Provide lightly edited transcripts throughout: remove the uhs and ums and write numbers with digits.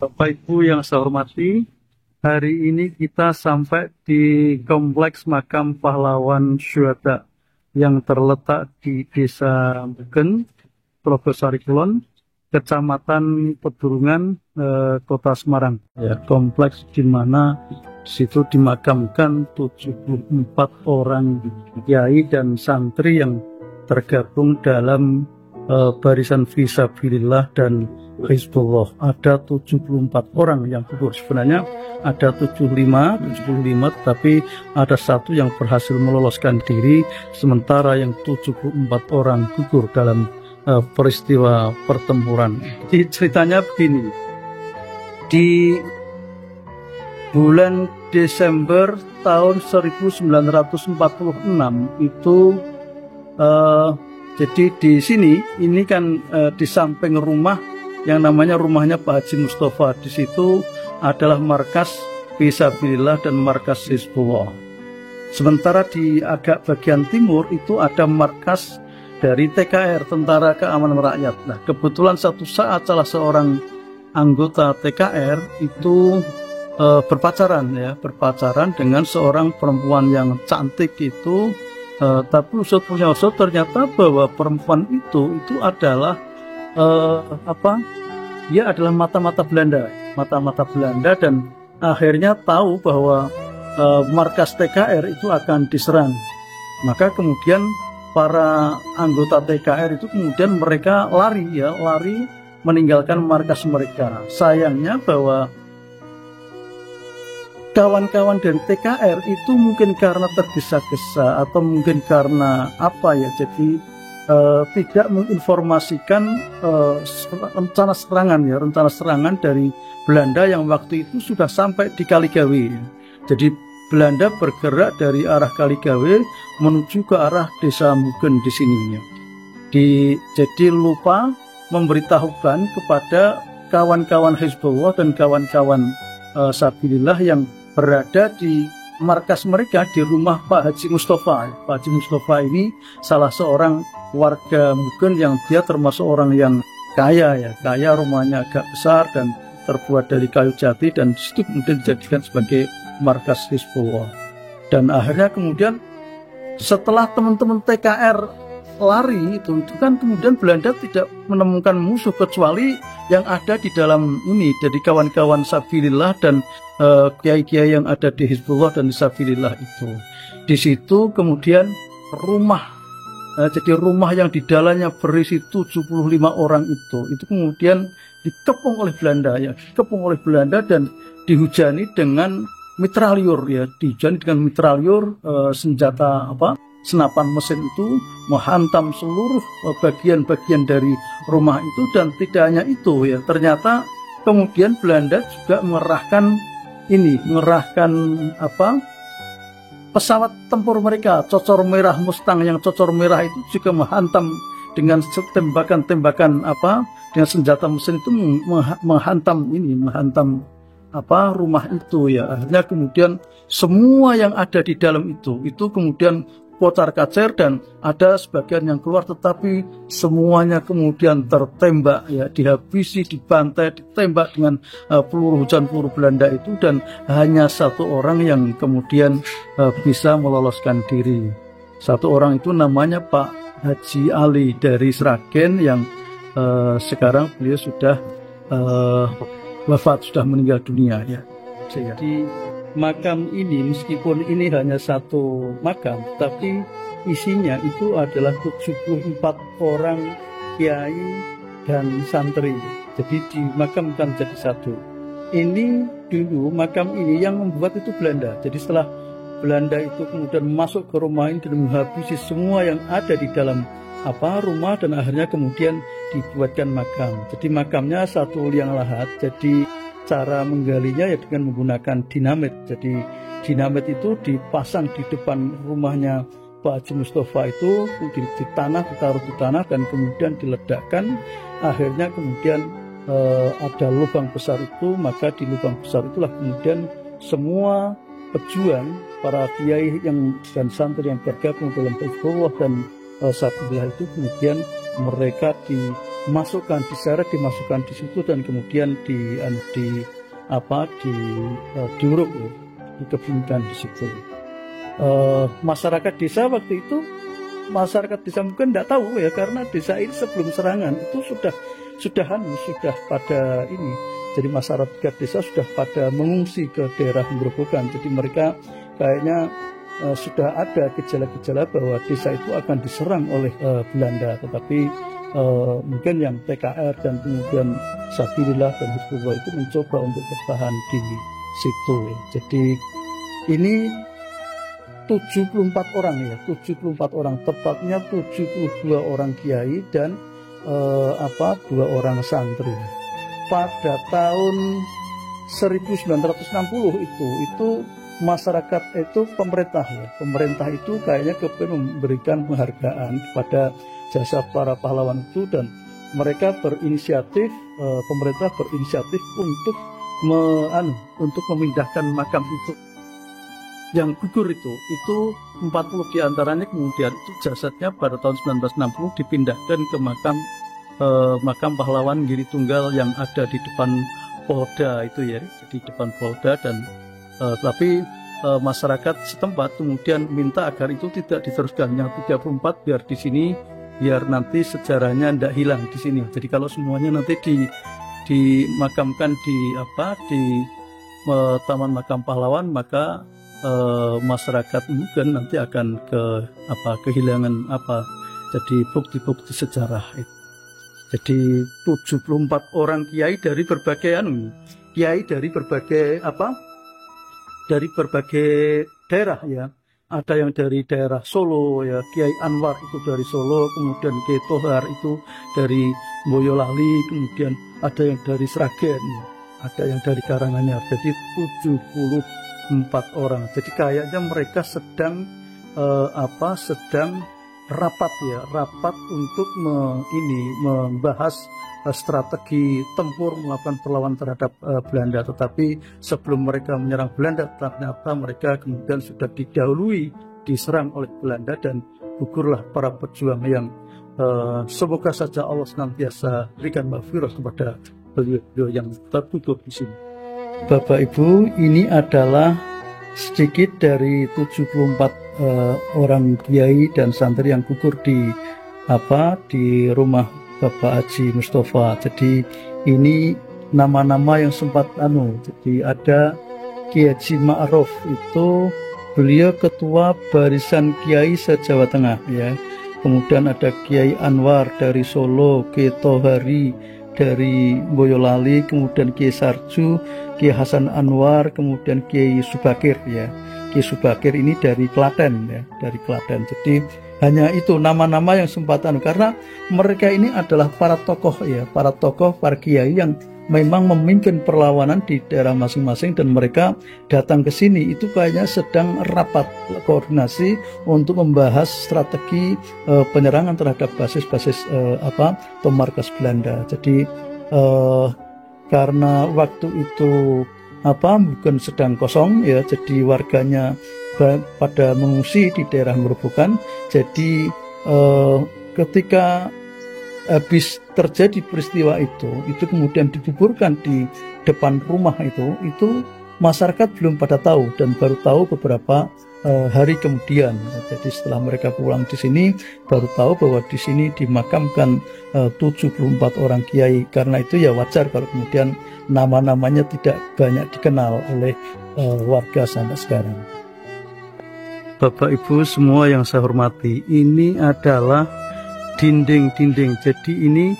Bapak Ibu yang saya hormati, hari ini kita sampai di Kompleks Makam Pahlawan Syuhada yang terletak di Desa Buken, Plogosari Kulon, Kecamatan Pedurungan, Kota Semarang. Ya, kompleks di mana di situ dimakamkan 74 orang kiai dan santri yang tergabung dalam barisan Fisabilillah dan Hizbullah. Ada 74 orang yang gugur. Sebenarnya ada 75, tapi ada satu yang berhasil meloloskan diri, sementara yang 74 orang gugur dalam peristiwa pertempuran. Jadi ceritanya begini, di bulan Desember tahun 1946 itu jadi di sini ini kan di samping rumah yang namanya rumahnya Pak Haji Mustafa, di situ adalah markas Fisabilillah dan markas Hizbullah. Sementara di agak bagian timur itu ada markas dari TKR, Tentara Keamanan Rakyat. Nah, kebetulan satu saat salah seorang anggota TKR itu berpacaran dengan seorang perempuan yang cantik itu, tapi usut punya usut ternyata bahwa perempuan itu adalah dia adalah mata-mata Belanda, dan akhirnya tahu bahwa markas TKR itu akan diserang. Maka kemudian para anggota TKR itu kemudian mereka lari meninggalkan markas mereka. Sayangnya bahwa kawan-kawan dari TKR itu mungkin karena tergesa-gesa atau mungkin karena jadi tidak menginformasikan rencana serangan dari Belanda yang waktu itu sudah sampai di Kaligawe. Jadi Belanda bergerak dari arah Kaligawe menuju ke arah Desa Mugen di sini. Jadi lupa memberitahukan kepada kawan-kawan Hizbullah dan kawan-kawan Sabilillah yang berada di markas mereka di rumah Pak Haji Mustafa. Pak Haji Mustafa ini salah seorang warga Mugen yang dia termasuk orang yang kaya, rumahnya agak besar dan terbuat dari kayu jati, dan disitu kemudian dijadikan sebagai markas Hizbullah. Dan akhirnya kemudian setelah teman-teman TKR lari itu kan kemudian Belanda tidak menemukan musuh kecuali yang ada di dalam ini, jadi kawan-kawan Sabilillah dan kiai-kiai yang ada di Hizbullah dan di Sabilillah itu. Di situ kemudian jadi rumah yang di dalamnya berisi 75 orang itu kemudian dikepung oleh Belanda dan dihujani dengan mitralyur, senjata senapan mesin itu menghantam seluruh bagian-bagian dari rumah itu. Dan tidak hanya itu ternyata kemudian Belanda juga mengerahkan pesawat tempur mereka, cocor merah Mustang, yang cocor merah itu juga menghantam dengan tembakan-tembakan dengan senjata mesin itu menghantam rumah itu Akhirnya kemudian semua yang ada di dalam itu kemudian kocar-kacir dan ada sebagian yang keluar, tetapi semuanya kemudian tertembak dihabisi, dibantai, ditembak dengan peluru Belanda itu, dan hanya satu orang yang kemudian bisa meloloskan diri. Satu orang itu namanya Pak Haji Ali dari Sragen yang sekarang beliau sudah wafat, sudah meninggal dunia Jadi makam ini meskipun ini hanya satu makam, tapi isinya itu adalah 74 orang kiai dan santri. Jadi dimakamkan jadi satu. Ini dulu makam ini yang membuat itu Belanda. Jadi setelah Belanda itu kemudian masuk ke rumah ini dan menghabisi semua yang ada di dalam rumah, dan akhirnya kemudian dibuatkan makam. Jadi makamnya satu liang lahat. Jadi cara menggalinya dengan menggunakan dinamit. Jadi dinamit itu dipasang di depan rumahnya Pak Haji Mustafa itu, ditaruh di tanah dan kemudian diledakkan. Akhirnya kemudian ada lubang besar itu, maka di lubang besar itulah kemudian semua pejuang, para kiai dan santri yang bergabung dalam Hizbullah dan Sabilillah itu kemudian mereka dimasukkan, diseret, dimasukkan di situ dan kemudian diuruk, ya, dikebumikan di situ. Masyarakat desa waktu itu, masyarakat desa mungkin tidak tahu ya, karena desa ini sebelum serangan itu sudah pada ini. Jadi masyarakat desa sudah pada mengungsi ke daerah Grobogan. Jadi mereka kayaknya sudah ada gejala-gejala bahwa desa itu akan diserang oleh Belanda. Tetapi mungkin yang PKR dan kemudian Sabilillah dan Hizbullah itu mencoba untuk bertahan di situ. Ya. Jadi ini 74 orang ya, 74 orang, tepatnya 72 orang kiai dan 2 orang santri. Pada tahun 1960 itu masyarakat itu pemerintah ya, pemerintah itu kayaknya memberikan penghargaan kepada jasa para pahlawan itu, dan mereka berinisiatif, pemerintah berinisiatif untuk memindahkan makam itu yang gugur itu 40 diantaranya kemudian itu jasadnya pada tahun 1960 dipindahkan ke makam pahlawan Giri Tunggal yang ada di depan Polda itu ya, di depan Polda, dan tapi masyarakat setempat kemudian minta agar itu tidak diteruskan yang 34 biar di sini, biar nanti sejarahnya tidak hilang di sini. Jadi kalau semuanya nanti dimakamkan di Taman Makam Pahlawan, maka masyarakat mungkin nanti akan kehilangan jadi bukti-bukti sejarah itu. Jadi 74 orang kiai dari berbagai dari berbagai daerah ya. Ada yang dari daerah Solo ya, Kiai Anwar itu dari Solo, kemudian Kiai Tohar itu dari Boyolali, kemudian ada yang dari Sragen, ada yang dari Karanganyar. Jadi 74 orang. Jadi kayaknya mereka sedang rapat untuk membahas strategi tempur melakukan perlawanan terhadap Belanda. Tetapi sebelum mereka menyerang Belanda, ternyata mereka kemudian sudah didahului diserang oleh Belanda dan gugurlah para pejuang yang semoga saja Allah senantiasa berikan maghfirah kepada beliau yang tertutup di sini. Bapak Ibu, ini adalah sedikit dari 74 orang kiai dan santri yang gugur di rumah Bapak Haji Mustafa. Jadi ini nama-nama yang sempat jadi ada Kiai Haji Ma'ruf, itu beliau ketua barisan kiai se-Jawa Tengah ya. Kemudian ada Kiai Anwar dari Solo, Kiai Tohari dari Boyolali, kemudian Kiai Sarju, Kiai Hasan Anwar, kemudian Kiai Subakir ya. Kiai Subakir ini dari Klaten ya, dari Klaten. Jadi hanya itu nama-nama yang sempat karena mereka ini adalah para tokoh, para kiai yang memang memimpin perlawanan di daerah masing-masing, dan mereka datang ke sini itu kayaknya sedang rapat koordinasi untuk membahas strategi penyerangan terhadap basis-basis pemarkas Belanda. Jadi karena waktu itu bukan sedang kosong ya, jadi warganya pada mengungsi di daerah Grobogan. Jadi ketika habis terjadi peristiwa itu kemudian dikuburkan di depan rumah itu masyarakat belum pada tahu, dan baru tahu beberapa hari kemudian. Jadi setelah mereka pulang di sini baru tahu bahwa di sini dimakamkan 74 orang kiai. Karena itu ya wajar kalau kemudian nama-namanya tidak banyak dikenal oleh warga sampai sekarang. Bapak Ibu semua yang saya hormati, ini adalah dinding-dinding. Jadi ini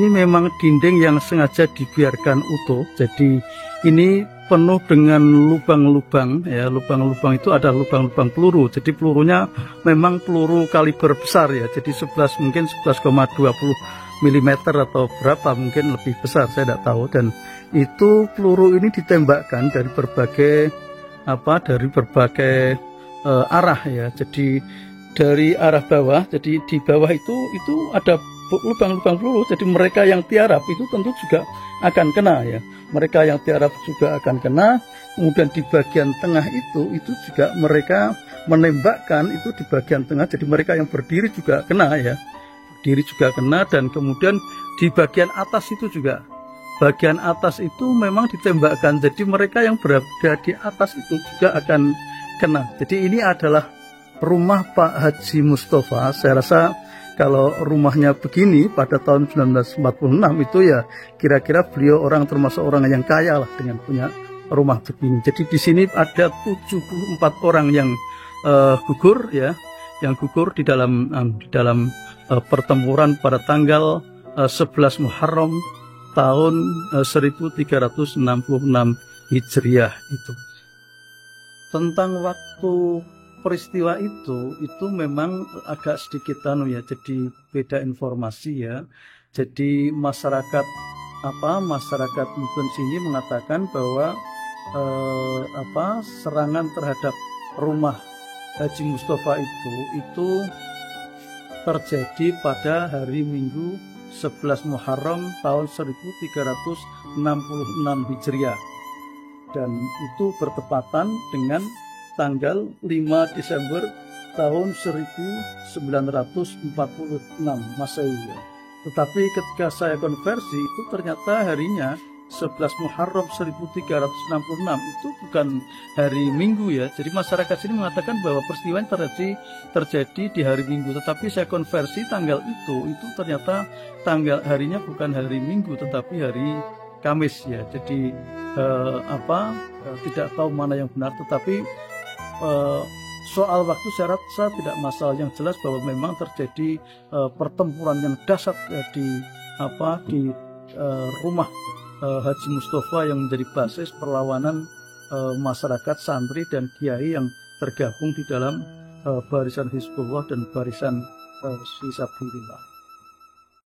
memang dinding yang sengaja dibiarkan utuh. Jadi ini penuh dengan lubang-lubang ya. Lubang-lubang itu ada lubang-lubang peluru. Jadi pelurunya memang peluru kaliber besar ya. Jadi 11 11,20 mm atau berapa, mungkin lebih besar, saya tidak tahu. Dan itu peluru ini ditembakkan dari berbagai arah ya. Jadi dari arah bawah, jadi di bawah itu ada lubang-lubang peluru. Jadi mereka yang tiarap itu tentu juga akan kena ya. Mereka yang tiarap juga akan kena. Kemudian di bagian tengah itu juga mereka menembakkan itu di bagian tengah. Jadi mereka yang berdiri juga kena ya. berdiri juga kena, dan kemudian di bagian atas itu juga, bagian atas itu memang ditembakkan, jadi mereka yang berada di atas itu juga akan kena. Jadi ini adalah rumah Pak Haji Mustafa. Saya rasa kalau rumahnya begini pada tahun 1946 itu ya kira-kira beliau termasuk orang yang kaya lah dengan punya rumah begini. Jadi di sini ada 74 orang yang gugur ya, yang gugur di dalam pertempuran pada tanggal 11 Muharram tahun 1366 Hijriah itu. Tentang waktu peristiwa itu memang agak sedikit jadi beda informasi ya. Jadi masyarakat mungkin sini mengatakan bahwa serangan terhadap rumah Haji Mustafa itu terjadi pada hari Minggu 11 Muharram tahun 1366 Hijriah, dan itu bertepatan dengan tanggal 5 Desember tahun 1946 Masehi. Tetapi ketika saya konversi itu ternyata harinya 11 Muharram 1366 itu bukan hari Minggu ya. Jadi masyarakat sini mengatakan bahwa peristiwa terjadi di hari Minggu, tetapi saya konversi tanggal itu ternyata harinya bukan hari Minggu tetapi hari Kamis ya. Jadi tidak tahu mana yang benar, tetapi soal waktu saya rasa tidak masalah. Yang jelas bahwa memang terjadi pertempuran yang dahsyat di rumah Haji Mustafa yang menjadi basis perlawanan masyarakat santri dan kiai yang tergabung di dalam barisan Hizbullah dan barisan Fisabilillah.